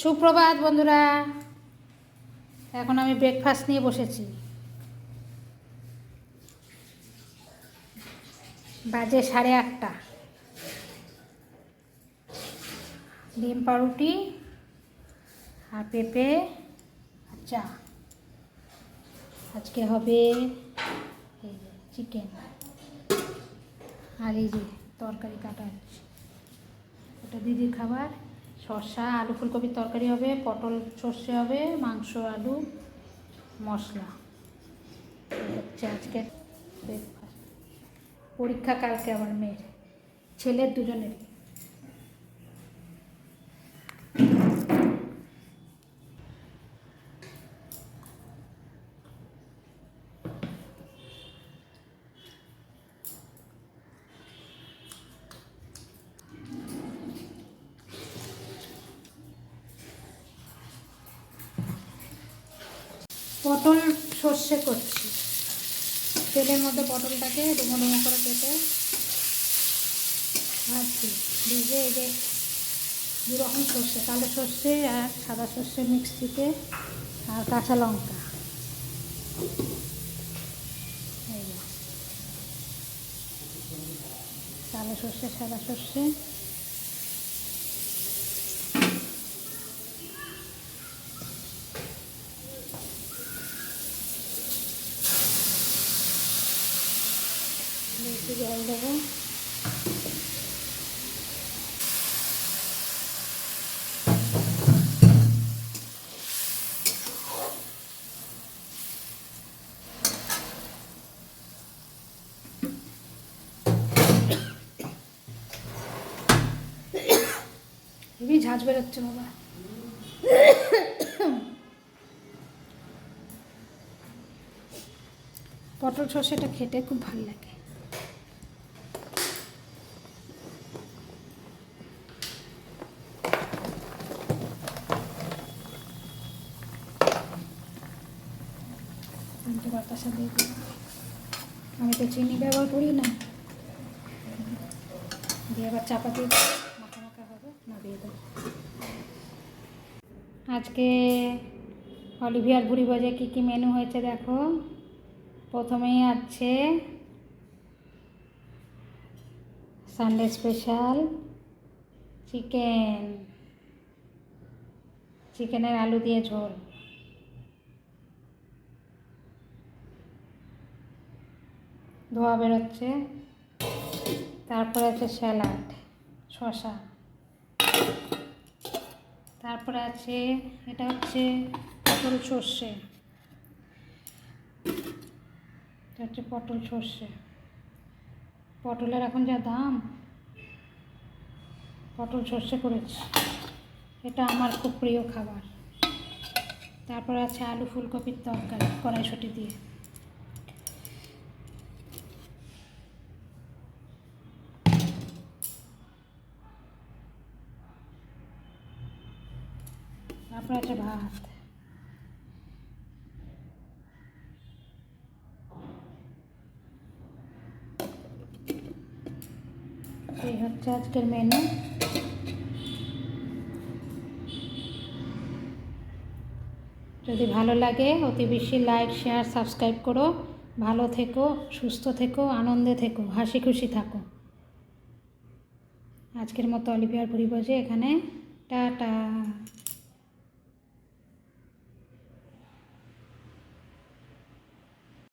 সুপ্রভাত বন্ধুরা, এখন আমি ব্রেকফাস্ট নিয়ে বসেছি। বাজে 8:30। ডিম পাউরুটি আর পেঁপে আর চা। আজকে হবে এই যে চিকেন, আর এই যে তরকারি কাটা হচ্ছে, ওটা দিদির খাবার। শসা আলু ফুলকপির তরকারি হবে, পটল সর্ষে হবে, মাংস আলু মশলা। এই হচ্ছে আজকে ব্রেকফাস্ট। পরীক্ষা কালকে আমার মেয়ের, ছেলের দুজনের। পটল সর্ষে করছি। তেলের মধ্যে পটলটাকে ডুমো ডুমো করে কেটে ভাজছি। ভেজে এই যে দুরকম সর্ষে, কালো সর্ষে আর সাদা সর্ষে মিক্স থেকে, আর কাঁচা লঙ্কা। এই যে কালো সর্ষে সাদা সর্ষে, একটু জল দেবো। হেবি ঝাঁঝ বেরোচ্ছে বাবা। পটল সর্ষেটা খেতে খুব ভালো লাগে। বাতাসা দিয়ে দিই। আমি তো চিনি ব্যবহার করি না, দিয়ে আবার চাপা দিয়ে মাখা মাখা হবে না, দিয়ে দেবো। আজকে অলিভিয়ার ভুড়ি ভাজে কী কী মেনু হয়েছে দেখো। প্রথমেই আছে সানডে স্পেশাল চিকেন, চিকেনের আলু দিয়ে ঝোল। ধোয়া বেরোচ্ছে। তারপরে আছে স্যালাড, শসা। তারপরে আছে, এটা হচ্ছে পটল সর্ষে, এটা হচ্ছে পটল সর্ষে। পটলের এখন যা দাম, পটল সর্ষে করেছি, এটা আমার খুব প্রিয় খাবার। তারপরে আছে আলু ফুলকপির তরকারি কড়াইশুঁটি দিয়ে। তারপরে আছে ভাত। এই হচ্ছে আজকের মেনু। যদি ভালো লাগে অতি বেশি লাইক শেয়ার সাবস্ক্রাইব করো। ভালো থেকো, সুস্থ থেকো, আনন্দে থেকো, হাসি খুশি থাকো। আজকের মতো অলিভিয়ার ভুড়ি ভাজে এখানে টাটা।